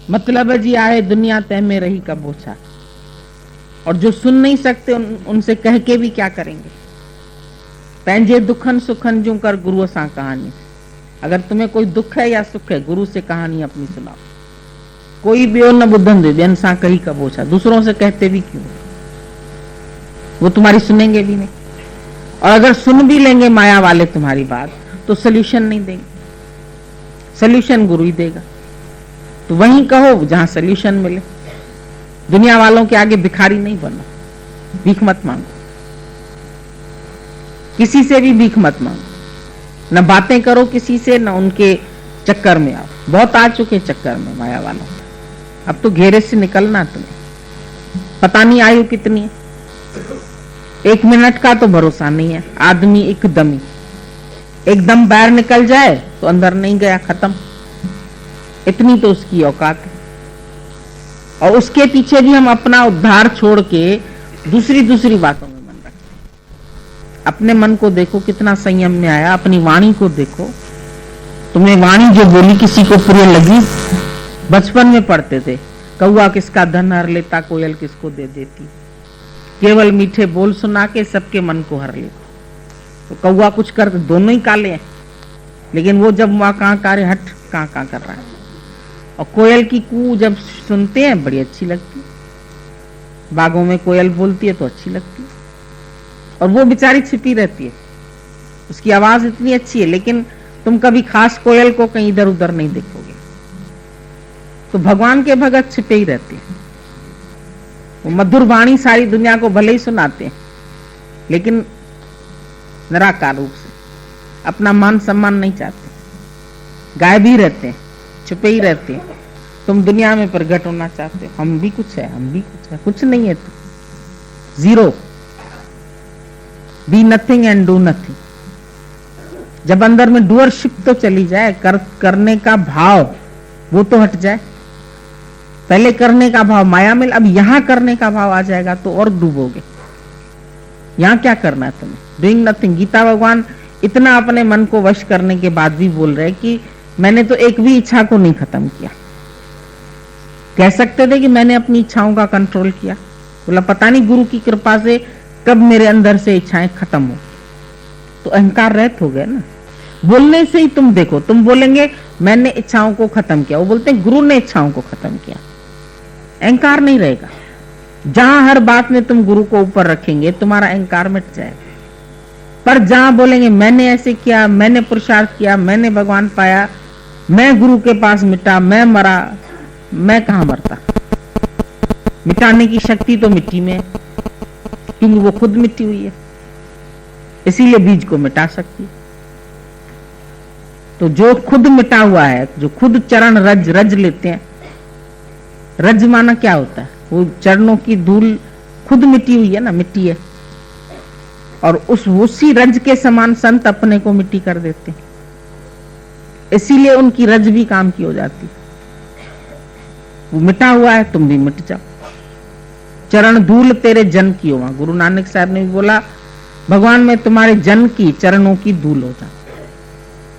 मतलब जी आए दुनिया तय में रही का बोछा। और जो सुन नहीं सकते उनसे कह के भी क्या करेंगे। पंहिंजे दुखन सुखन जूं कर गुरु सां कहानी। अगर तुम्हें कोई दुख है या सुख है, गुरु से कहानी अपनी सुनाओ। कोई बियो न बुधंदे ॿियनि सां कही का बोछा। दूसरों से कहते भी क्यों, वो तुम्हारी सुनेंगे भी नहीं। और अगर सुन भी लेंगे माया वाले तुम्हारी बात, तो सोल्यूशन नहीं देंगे। सोल्यूशन गुरु ही देगा। तो वहीं कहो जहां सोल्यूशन मिले। दुनिया वालों के आगे भिखारी नहीं बनो, भीख मत मांगो, किसी से भी भीख मत मांगो। न बातें करो किसी से, न उनके चक्कर में आओ। बहुत आ चुके चक्कर में माया वालों। अब तो घेरे से निकलना तुम्हें। पता नहीं आयु कितनी है, 1 मिनट का तो भरोसा नहीं है। आदमी एकदम बाहर निकल जाए तो अंदर नहीं गया, खत्म। इतनी तो उसकी औकात है। और उसके पीछे भी हम अपना उद्धार छोड़ के दूसरी बातों में मन रखते हैं। अपने मन को देखो कितना संयम में आया। अपनी वाणी को देखो। तुम्हें वाणी जो बोली किसी को प्रिय लगी। बचपन में पढ़ते थे, कौआ किसका धन हर लेता, कोयल किसको दे देती। केवल मीठे बोल सुना के सबके मन को हर लेता। तो कौआ कुछ करते, दोनों ही काले हैं, लेकिन वो जब वहां कहां कार्य हट कहां कर रहा है। और कोयल की कू जब सुनते हैं बड़ी अच्छी लगती है। बागों में कोयल बोलती है तो अच्छी लगती है। और वो बेचारी छिपी रहती है, उसकी आवाज इतनी अच्छी है, लेकिन तुम कभी खास कोयल को कहीं इधर उधर नहीं देखोगे। तो भगवान के भगत छिपे ही रहते हैं। वो मधुर वाणी सारी दुनिया को भले ही सुनाते हैं, लेकिन निराकार रूप से अपना मान सम्मान नहीं चाहते। गायब ही रहते हैं, छुपे ही रहते हैं। तुम दुनिया में प्रकट होना चाहते हो। हम भी कुछ है, हम भी कुछ है। कुछ नहीं है तुम, zero. Be nothing and do nothing. जब अंदर में डूअरशिप तो चली जाए, करने का भाव वो तो हट जाए। पहले करने का भाव माया में, अब यहां करने का भाव आ जाएगा तो और डूबोगे। यहां क्या करना है तुम्हें? Doing nothing. गीता भगवान इतना अपने मन को वश करने के बाद भी बोल रहे कि मैंने तो एक भी इच्छा को नहीं खत्म किया। कह सकते थे कि मैंने अपनी इच्छाओं का कंट्रोल किया। बोला पता नहीं गुरु की कृपा से कब मेरे अंदर से इच्छाएं खत्म हो। तो अहंकार रहित हो गया ना। बोलने से ही तुम देखो, तुम बोलेंगे मैंने इच्छाओं को खत्म किया, वो बोलते हैं गुरु ने इच्छाओं को खत्म किया। अहंकार नहीं रहेगा। जहां हर बात में तुम गुरु को ऊपर रखेंगे, तुम्हारा अहंकार मिट जाएगा। पर जहां बोलेंगे मैंने ऐसे किया, मैंने पुरुषार्थ किया, मैंने भगवान पाया, मैं गुरु के पास मिटा, मैं मरा, मैं कहां मरता। मिटाने की शक्ति तो मिट्टी में है, क्योंकि वो खुद मिट्टी हुई है। इसीलिए बीज को मिटा सकती। तो जो खुद मिटा हुआ है, जो खुद चरण रज लेते हैं। रज माना क्या होता है? वो चरणों की धूल खुद मिट्टी हुई है ना, मिट्टी है। और उसी रज के समान संत अपने को मिट्टी कर देते हैं। इसीलिए उनकी रज भी काम की हो जाती। वो मिटा हुआ है, तुम भी मिट जाओ। चरण धूल तेरे जन की हो। गुरु नानक साहब ने भी बोला भगवान मैं तुम्हारे जन की चरणों की धूल हो जाऊं।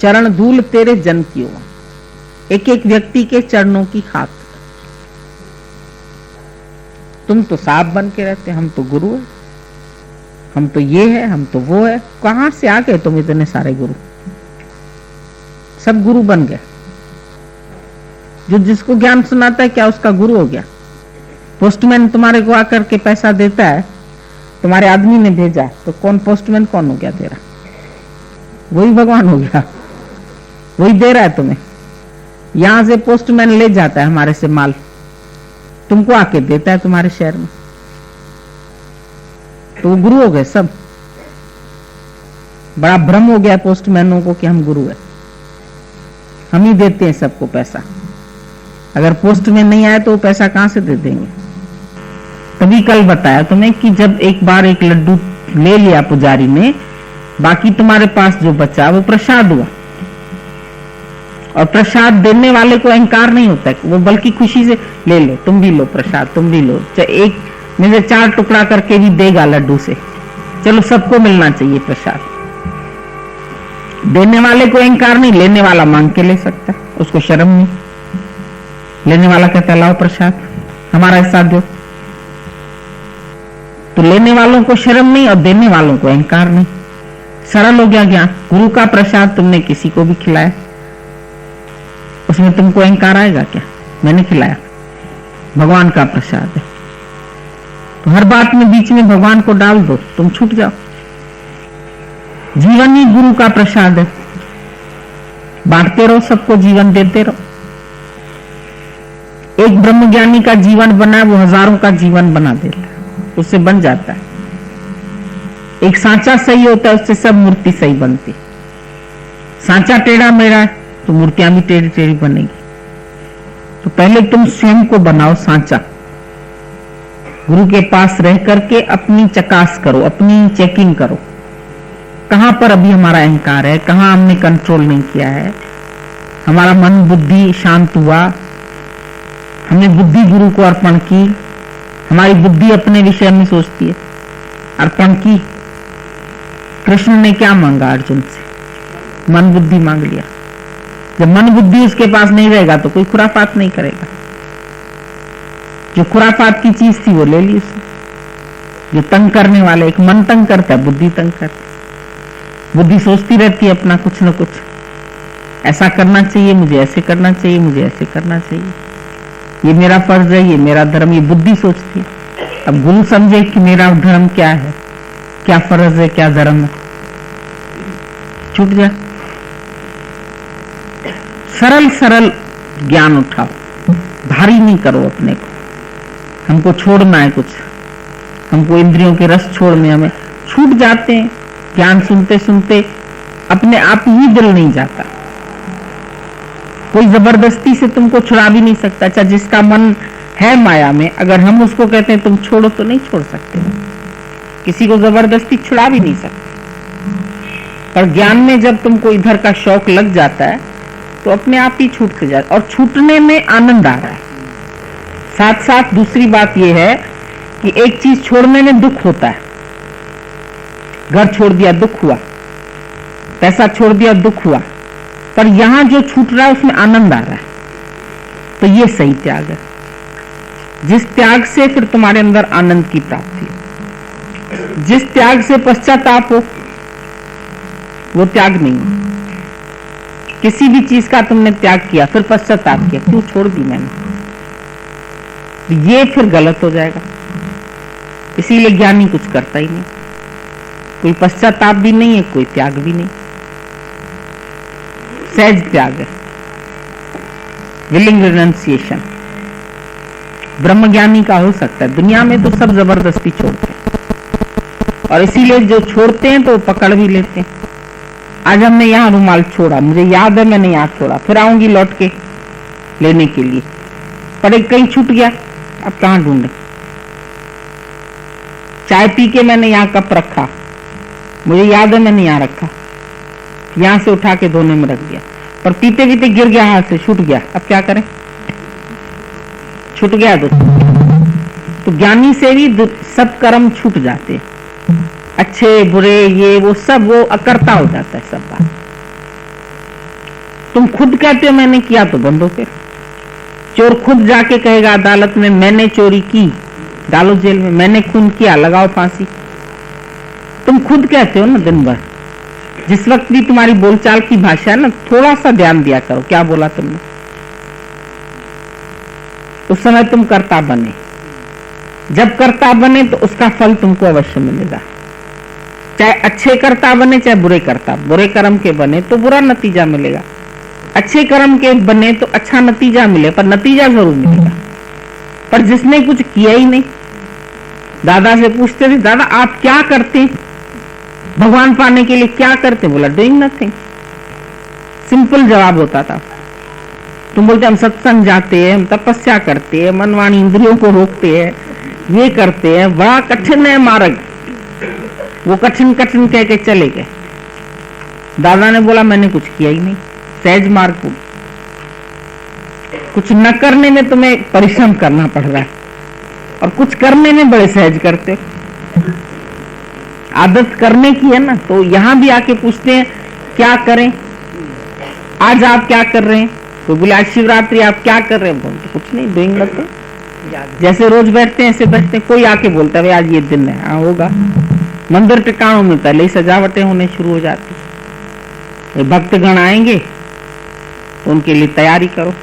चरण धूल तेरे जन की हो। एक एक व्यक्ति के चरणों की खाक। तुम तो सांप बन के रहते, हम तो गुरु है, हम तो ये है, हम तो वो है। कहां से आ गए तुम इतने सारे गुरु? सब गुरु बन गए। जो जिसको ज्ञान सुनाता है क्या उसका गुरु हो गया? पोस्टमैन तुम्हारे को आकर के पैसा देता है, तुम्हारे आदमी ने भेजा, तो कौन पोस्टमैन कौन हो गया तेरा? वही भगवान हो गया, वही दे रहा है तुम्हें। यहां से पोस्टमैन ले जाता है हमारे से माल, तुमको आके देता है तुम्हारे शहर में, तो वो गुरु हो गए सब। बड़ा भ्रम हो गया पोस्टमैनों को कि हम गुरु है, हम ही देते हैं सबको पैसा। अगर पोस्टमैन नहीं आए तो वो पैसा कहां से दे देंगे? तभी कल बताया तुम्हें कि जब एक बार एक लड्डू ले लिया पुजारी ने, बाकी तुम्हारे पास जो बचा वो प्रसाद हुआ। और प्रसाद देने वाले को अहंकार नहीं होता है, वो बल्कि खुशी से ले लो, तुम भी लो प्रसाद, तुम भी लो। एक में से 4 टुकड़ा करके भी देगा लड्डू से, चलो सबको मिलना चाहिए प्रसाद। देने वाले को अहंकार नहीं, लेने वाला मांग के ले सकता है, उसको शर्म नहीं। लेने वाला कहता है लाओ प्रसाद, हमारा हिस्सा दो। तो लेने वालों को शर्म नहीं और देने वालों को अहंकार नहीं। सरल हो गया ज्ञान। गुरु का प्रसाद तुमने किसी को भी खिलाया, उसमें तुमको अहंकार आएगा क्या? मैंने खिलाया, भगवान का प्रसाद है। तो हर बात में बीच में भगवान को डाल दो, तुम छूट जाओ। जीवन ही गुरु का प्रसाद है, बांटते रहो, सबको जीवन देते रहो। एक ब्रह्मज्ञानी का जीवन बना, वो हजारों का जीवन बना देता है, उससे बन जाता है। एक सांचा सही होता है, उससे सब मूर्ति सही बनती। सांचा टेढ़ा मेढ़ा है तो मूर्तियां भी टेढ़ी टेढ़ी बनेगी। तो पहले तुम स्वयं को बनाओ सांचा, गुरु के पास रह करके अपनी चकास करो, अपनी चेकिंग करो, कहां पर अभी हमारा अहंकार है, कहां हमने कंट्रोल नहीं किया है, हमारा मन बुद्धि शांत हुआ, हमने बुद्धि गुरु को अर्पण की, हमारी बुद्धि अपने विषय में सोचती है, अर्पण की। कृष्ण ने क्या मांगा अर्जुन से? मन बुद्धि मांग लिया। जब मन बुद्धि उसके पास नहीं रहेगा तो कोई खुराफात नहीं करेगा। जो खुराफात की चीज थी वो ले ली उसने। जो तंग करने वाले, एक मन तंग करता है, बुद्धि तंग करती। बुद्धि सोचती रहती है अपना कुछ न कुछ, ऐसा करना चाहिए मुझे, ऐसे करना चाहिए मुझे, ऐसे करना चाहिए, ये मेरा फर्ज है, ये मेरा धर्म, ये बुद्धि सोचती है। अब गुरु समझे कि मेरा धर्म क्या है, क्या फर्ज है, क्या धर्म है, छूट जा। सरल सरल ज्ञान उठाओ, भारी नहीं करो अपने को। हमको छोड़ना है कुछ, हमको इंद्रियों के रस छोड़ने, हमें छूट जाते हैं। ज्ञान सुनते सुनते अपने आप ही दिल नहीं जाता, कोई जबरदस्ती से तुमको छुड़ा भी नहीं सकता। अच्छा, जिसका मन है माया में, अगर हम उसको कहते हैं तुम छोड़ो तो नहीं छोड़ सकते, किसी को जबरदस्ती छुड़ा भी नहीं सकते। पर ज्ञान में जब तुमको इधर का शौक लग जाता है तो अपने आप ही छूटते जाता, और छूटने में आनंद आ रहा है। साथ साथ दूसरी बात यह है कि एक चीज छोड़ने में दुख होता है। घर छोड़ दिया दुख हुआ, पैसा छोड़ दिया दुख हुआ, पर यहां जो छूट रहा है उसमें आनंद आ रहा है। तो ये सही त्याग है, जिस त्याग से फिर तुम्हारे अंदर आनंद की प्राप्ति है। जिस त्याग से पश्चाताप हो वो त्याग नहीं है। किसी भी चीज का तुमने त्याग किया फिर पश्चाताप किया, क्यों छोड़ दी मैंने, ये फिर गलत हो जाएगा। इसीलिए ज्ञानी कुछ करता ही नहीं, कोई पश्चाताप भी नहीं है, कोई त्याग भी नहीं, सहज त्याग है, विलिंग रिनंसिएशन। ब्रह्मज्ञानी का हो सकता है, दुनिया में तो सब जबरदस्ती छोड़ते हैं, और इसीलिए जो छोड़ते हैं तो पकड़ भी लेते हैं। आज हमने यहाँ रुमाल छोड़ा, मुझे याद है मैंने यहाँ छोड़ा, फिर आऊंगी लौट के लेने के लिए, पर एक कहीं छूट गया, अब कहाँ ढूंढे। चाय पी के मैंने यहाँ कप रखा, मुझे याद है मैंने यहाँ रखा, यहां से उठा के धोने में रख दिया, पर पीते पीते गिर गया, हाथ से छूट गया, अब क्या करें, छूट गया। तो ज्ञानी से भी सब कर्म छूट जाते, अच्छे बुरे ये वो सब, वो अकर्ता हो जाता है सब बात। तुम खुद कहते हो मैंने किया तो बंद हो, फिर चोर खुद जाके कहेगा अदालत में मैंने चोरी की, डालो जेल में, मैंने खून किया, लगाओ फांसी। तुम खुद कहते हो ना दिन भर, जिस वक्त भी तुम्हारी बोलचाल की भाषा है ना, थोड़ा सा ध्यान दिया करो क्या बोला तुमने, उस समय तुम कर्ता बने। जब कर्ता बने तो उसका फल तुमको अवश्य मिलेगा, चाहे अच्छे कर्ता बने चाहे बुरे कर्ता, बुरे कर्म के बने तो बुरा नतीजा मिलेगा, अच्छे कर्म के बने तो अच्छा नतीजा मिले, पर नतीजा जरूर मिलेगा। पर जिसने कुछ किया ही नहीं, दादा से पूछते थे दादा आप क्या करते, भगवान पाने के लिए क्या करते, बोला डूइंग नथिंग, सिंपल जवाब होता था। तुम बोलते हम सत्संग जाते हैं, हम तपस्या करते हैं, मनवाणी इंद्रियों को रोकते हैं, ये करते हैं, बड़ा कठिन है मार्ग, वो कठिन कठिन कह के चले गए। दादा ने बोला मैंने कुछ किया ही नहीं, सहज मार्ग को कुछ न करने में तुम्हें परिश्रम करना पड़ रहा है, और कुछ करने में बड़े सहज करते हो। आदत करने की है ना, तो यहां भी आके पूछते हैं क्या करें, आज आप क्या कर रहे हैं, तो बोले आज शिवरात्रि आप क्या कर रहे हैं? बोलते कुछ नहीं, डूइंग नथिंग, जैसे रोज बैठते हैं ऐसे बैठते हैं। कोई आके बोलता है आज ये दिन है, हाँ होगा। मंदिर टिकाणों में पहले ही सजावटें होने शुरू हो जाती, भक्तगण आएंगे तो उनके लिए तैयारी करो।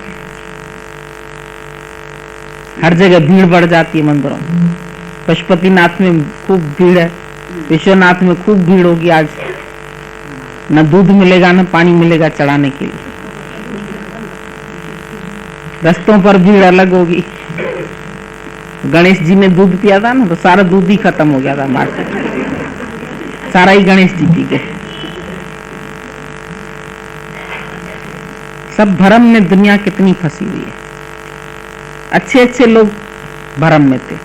हर जगह भीड़ बढ़ जाती है मंदिरों में। पशुपतिनाथ में खूब भीड़ है, विश्वनाथ में खूब भीड़ होगी आज। न दूध मिलेगा न पानी मिलेगा चढ़ाने के लिए, रस्तों पर भीड़ अलग होगी। गणेश जी ने दूध पिया था ना, तो सारा दूध ही खत्म हो गया था मार्केट में, सारा ही गणेश जी पी गए। सब भरम में दुनिया कितनी फंसी हुई है। अच्छे अच्छे लोग भरम में थे,